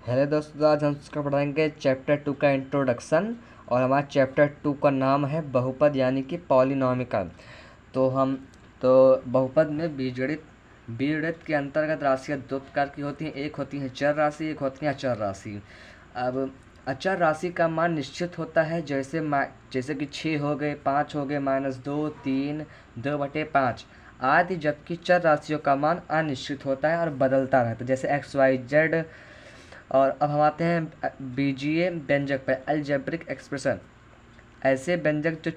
Hello दोस्तों, आज हम इसका पढ़ाएंगे चैप्टर 2 का इंट्रोडक्शन। और हमारा चैप्टर 2 का नाम है बहुपद यानी कि पॉलिनॉमिकल। तो बहुपद में बीजगणित के अंतर्गत राशियाँ दो प्रकार की होती हैं। एक होती है चर राशि, एक होती है अचर राशि। अब अचर राशि का मान निश्चित होता है, जैसे कि 6 हो गए, 5 हो गए, -2, 3, 2/5 आदि। जबकि चर राशियों का मान अनिश्चित होता है और बदलता रहता है, जैसे XYZ। और अब हम आते हैं बीजीय व्यंजक पर, अलजेब्रिक एक्सप्रेशन। ऐसे व्यंजक जो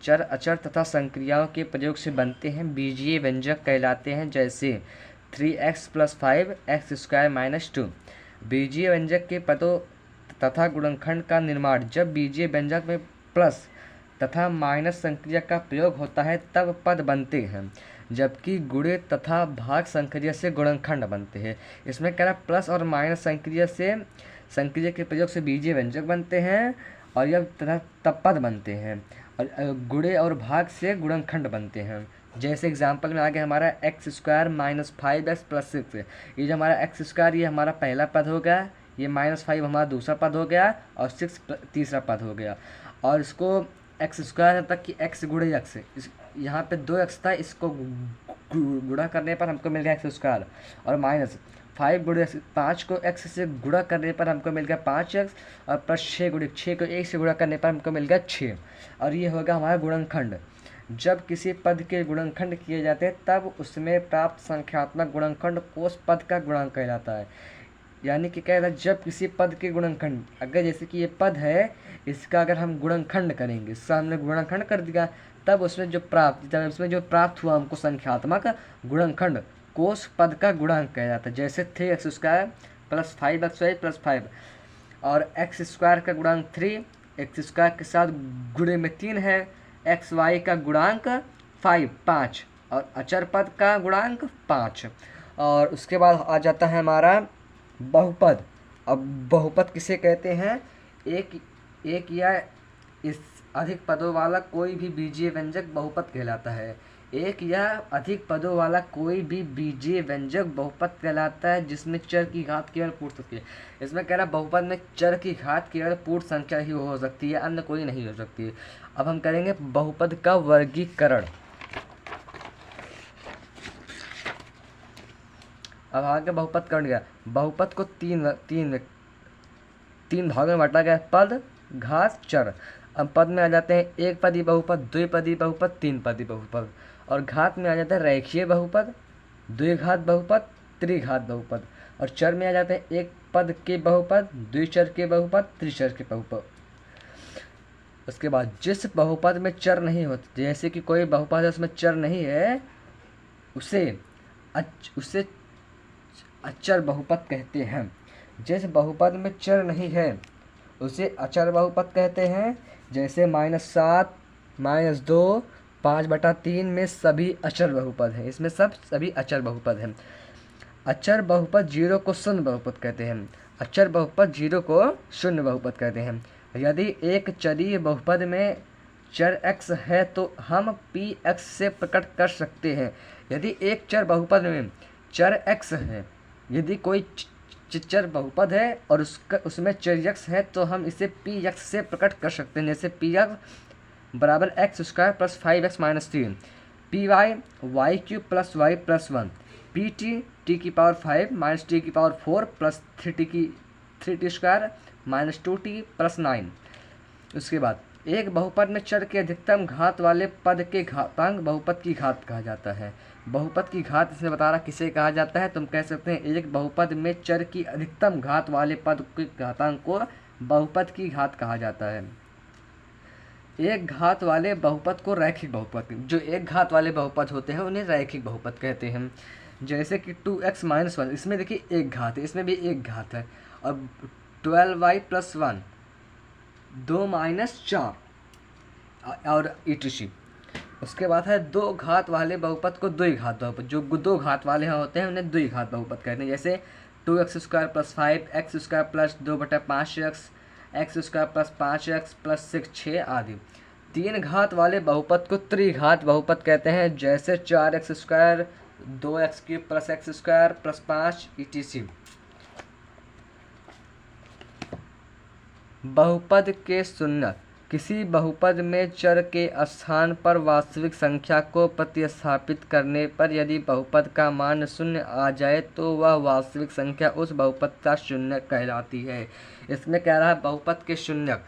चर अचर तथा संक्रियाओं के प्रयोग से बनते हैं बीजीय व्यंजक कहलाते हैं, जैसे 3x + 5x² - 2। बीजीय व्यंजक के पदों तथा गुणनखंड का निर्माण जब बीजीय व्यंजक में प्लस तथा माइनस संक्रिया का प्रयोग होता है तब पद बनते हैं, जबकि गुणे तथा भाग संक्रिया से गुणनखंड बनते हैं। इसमें कह रहा प्लस और माइनस संक्रिया के प्रयोग से बीजीय व्यंजक बनते हैं और यह तथा तब पद बनते हैं, और गुणे और भाग से गुणनखंड बनते हैं। जैसे एग्जाम्पल में आगे हमारा x² - 5x + 6। ये जो हमारा x², ये हमारा पहला पद हो गया, ये -5 हमारा दूसरा पद हो गया और 6 तीसरा पद हो गया। और इसको x² तक कि x गुणे x, यहाँ पे 2x था, इसको गुणा करने पर हमको मिल गया x²। और -5 गुणे 5 को x से गुणा करने पर हमको मिल गया 5x। और +6 गुणे 6 को 1 से गुणा करने पर हमको मिल गया 6। और ये होगा हमारा गुणनखंड। जब किसी पद के गुणनखंड किए जाते हैं तब उसमें प्राप्त संख्यात्मक गुणनखंड कोस पद का गुणांक कहलाता है। यानी कि क्या है, जब किसी पद के गुणनखंड, अगर जैसे कि ये पद है, इसका अगर हम गुणनखंड करेंगे, इसका हमने गुणनखंड कर दिया, तब उसमें जो प्राप्त हुआ हमको संख्यात्मक गुणनखंड कोस पद का गुणांक कहा जाता है। जैसे 3x² + 5xy + 5, और x² का गुणांक 3, x² के साथ गुणे में 3 है, xy का गुणांक 5, और अचर पद का गुणांक 5। और उसके बाद आ जाता है हमारा बहुपद। अब बहुपद किसे कहते हैं? एक या इस अधिक पदों वाला कोई भी बीजीय व्यंजक बहुपद कहलाता है। एक या अधिक पदों वाला कोई भी बीजीय व्यंजक बहुपद कहलाता है जिसमें चर की घात केवल पूर्ण सकती है। इसमें कह रहा बहुपद में चर की घात केवल पूर्ण संख्या ही हो सकती है, अन्य कोई नहीं हो सकती। अब हम करेंगे बहुपद का वर्गीकरण। अब आगे बहुपद करण गया। बहुपद को तीन भागों में बांटा गया, पद, घात, चर। अब पद में आ जाते हैं एक पदी बहुपद, द्विपदी बहुपद, तीन पदी बहुपद। और घात में आ जाता है रेखीय बहुपद, द्विघात बहुपद, त्रिघात बहुपद। और चर में आ जाते हैं एक पद के बहुपद, द्विचर के बहुपद, त्रिचर के बहुपद। उसके बाद जिस बहुपद में चर नहीं होते, जैसे कि कोई बहुपद है उसमें चर नहीं है, उसे अचर बहुपद कहते हैं। जिस बहुपद में चर नहीं है उसे अचर बहुपद कहते हैं। जैसे -7, -2, 5/3 में सभी अचर बहुपद हैं। इसमें सभी अचर बहुपद हैं। अचर बहुपद 0 को शून्य बहुपद कहते हैं। अचर बहुपद 0 को शून्य बहुपद कहते हैं। यदि एक चरीय बहुपद में चर x है तो हम px से प्रकट कर सकते हैं। यदि एक चर बहुपद में चर x है, यदि कोई चर बहुपद है और उसमें चर x है तो हम इसे px से प्रकट कर सकते हैं। जैसे px बराबर x² + 5x - 3, py y³ + y + 1, pt t⁵ - t⁴ + 3t² - 2t + 9। उसके बाद एक बहुपद में चर के अधिकतम घात वाले पद के घातांक बहुपद की घात कहा जाता है। बहुपद की घात इसमें बता रहा किसे कहा जाता है। तुम कह सकते हैं एक बहुपद में चर की अधिकतम घात वाले पद के घातांक को बहुपद की घात कहा जाता है। एक घात वाले बहुपद को रैखिक बहुपद, जो एक घात वाले बहुपद होते हैं उन्हें रैखिक बहुपद कहते हैं। जैसे कि 2x - 1, इसमें देखिए एक घात है, इसमें भी एक घात है। और 12y + 1, 2 - 4, और etc। उसके बाद है दो घात वाले बहुपद को द्विघात बहुपद, जो दो घात वाले होते हैं उन्हें द्विघात बहुपद कहते हैं। जैसे 2x² + 5, x² + 2/5x, x² + 5x + 6 6 आदि। तीन घात वाले बहुपद को त्रिघात बहुपद कहते हैं। जैसे 4x² 2x³ plus x² plus 5 etc। बहुपद के शून्यक। किसी बहुपद में चर के स्थान पर वास्तविक संख्या को प्रतिस्थापित करने पर यदि बहुपद का मान शून्य आ जाए तो वह वास्तविक संख्या उस बहुपद का शून्यक कहलाती है। इसमें कह रहा है बहुपद के शून्यक।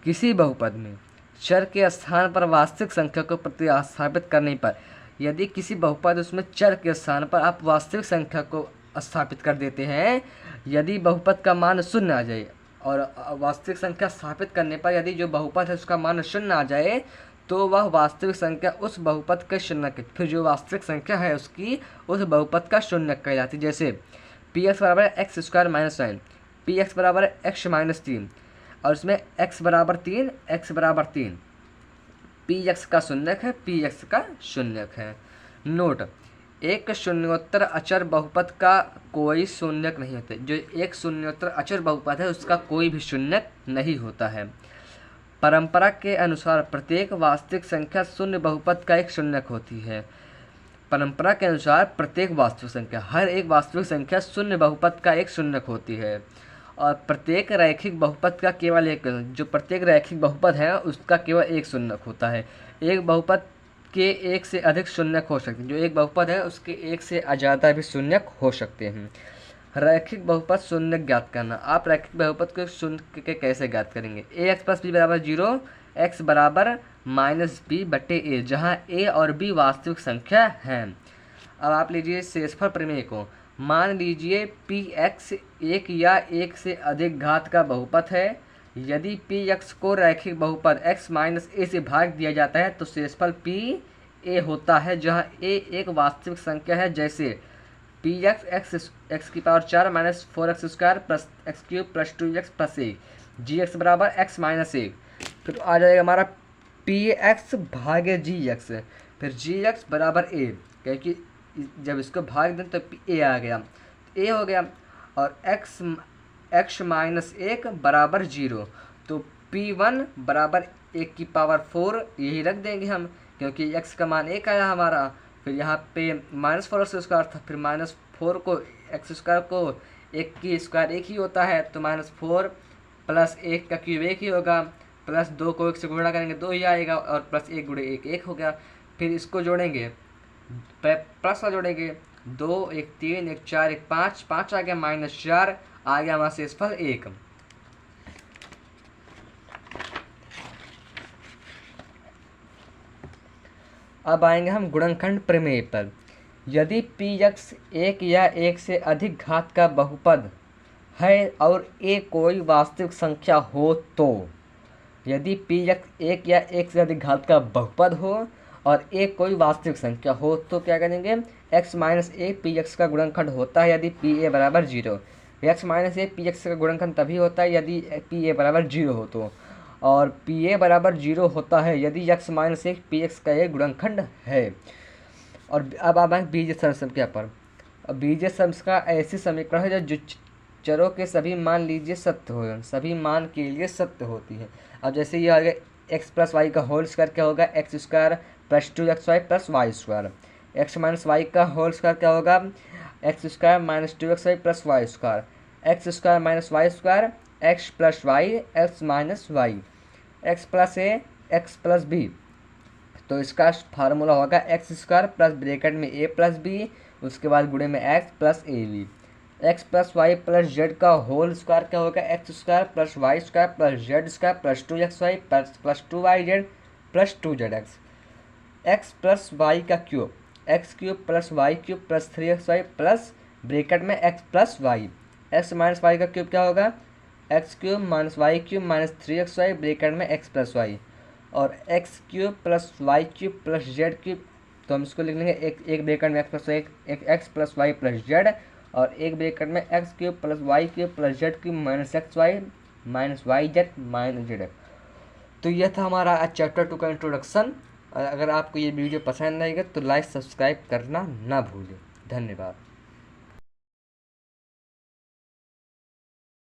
किसी बहुपद में चर के स्थान पर वास्तविक संख्या को प्रतिस्थापित करने पर यदि किसी बहुपद उसमें चर के स्थान पर आप वास्तविक संख्या को स्थापित कर देते हैं, यदि बहुपद का मान शून्य आ जाए और वास्तविक संख्या स्थापित करने पर यदि जो बहुपद है उसका मान शून्य आ जाए तो वह वास्तविक संख्या उस बहुपद के शून्यक, फिर जो वास्तविक संख्या है उसकी उस बहुपद का शून्यक कहलाती है। जैसे px बराबर x² माइनस 9, px बराबर x माइनस 3 और इसमें x बराबर 3, x बराबर 3, px का शून्यक है, px का शून्यक है। नोट, एक शून्योत्तर अचर बहुपद का कोई शून्यक नहीं होता। जो एक शून्योत्तर अचर बहुपद है उसका कोई भी शून्यक नहीं होता है। परंपरा के अनुसार प्रत्येक वास्तविक संख्या शून्य बहुपद का एक शून्यक होती है। परंपरा के अनुसार प्रत्येक वास्तविक संख्या, हर एक वास्तविक संख्या शून्य बहुपद का एक शून्यक होती है और प्रत्येक रैखिक बहुपद का केवल एक, जो प्रत्येक रैखिक बहुपद है उसका केवल एक शून्यक होता है। एक बहुपद के एक से अधिक शून्यक हो सकते हैं। जो एक बहुपद है उसके एक से ज़्यादा भी शून्यक हो सकते हैं। रैखिक बहुपद शून्यक ज्ञात करना। आप रैखिक बहुपद को शून्य के कैसे ज्ञात करेंगे? ax प्लस b बराबर 0, x बराबर माइनस b बटे a, जहाँ a और b वास्तविक संख्या हैं। अब आप लीजिए शेषफल प्रमेय को। मान लीजिए px एक या एक से अधिक घात का बहुपद है। यदि px को रैखिक बहुपद x माइनस a से भाग दिया जाता है तो शेषफल p a होता है, जहाँ a एक वास्तविक संख्या है। जैसे px x की power 4 minus 4x² plus x³ plus 2x plus 1, gx बराबर x माइनस 1। फिर आ जाएगा हमारा px भागे gx, फिर gx बराबर a, क्योंकि जब इसको भाग दें तो a आ गया, a हो गया। और x माइनस 1 बराबर 0, तो p1 बराबर 1 की पावर 4 यही रख देंगे हम, क्योंकि x का मान 1 आया हमारा। फिर यहाँ पे माइनस 4x² था, फिर माइनस 4 को x² को 1 की स्क्वायर 1 ही होता है, तो माइनस 4 प्लस 1 का क्यूब 1 ही होगा, प्लस 2 को 1 से गुणा करेंगे 2 ही आएगा, और प्लस 1 गुणे 1 1 हो गया। फिर इसको जोड़ेंगे, प्लस का जोड़ेंगे, 2 1 3 1 4 1 5, 5 आ गया, माइनस 4 आ गया हमारा शेषफल 1। अब आएंगे हम गुणनखंड प्रमेय पर। यदि px एक या एक से अधिक घात का बहुपद है और a कोई वास्तविक संख्या हो तो, यदि px एक या एक से अधिक घात का बहुपद हो और a कोई वास्तविक संख्या हो तो क्या करेंगे? x माइनस a px का गुणनखंड होता है यदि pa बराबर 0। x माइनस a px का गुणनखंड तभी होता है यदि pa बराबर 0 हो तो, और pa बराबर 0 होता है यदि x माइनस 1 px का एक गुणनखंड है। और अब आप आए बीजीय संख्या पर। अब बीजीय संख्या का ऐसी समीकरण है जो चरों के सभी मान लीजिए सत्य हो, सभी मान के लिए सत्य होती है। अब जैसे ये आ गया x प्लस वाई का होल स्क्वायर क्या होगा? x² plus 2xy plus y²। x minus Y का होल स्क्वायर क्या होगा? x² minus 2xy plus y²। x² minus y² x plus Y x minus Y. x plus a x plus b, तो इसका formula होगा x² plus bracket में a plus b, उसके बाद गुणे में x plus ab। x plus Y plus Z का whole square क्या होगा? x² plus y² plus z² plus 2xy plus 2yz plus 2zx। x plus Y का cube, x³ plus y³ plus 3xy plus bracket में x plus Y. x minus Y का cube क्या होगा? x³ minus y³ minus 3xy bracket में x plus y, और x³ plus y³ plus z³, तो हम इसको लिख लेंगे एक ब्रैकेट में x प्लस वाई, एक x plus Y plus z, और एक ब्रैकेट में x³ plus y³ plus z³ minus xy minus yz minus z। तो यह था हमारा चैप्टर 2 का इंट्रोडक्शन। अगर आपको ये वीडियो पसंद आएगा तो लाइक सब्सक्राइब करना ना भूलें। धन्यवाद।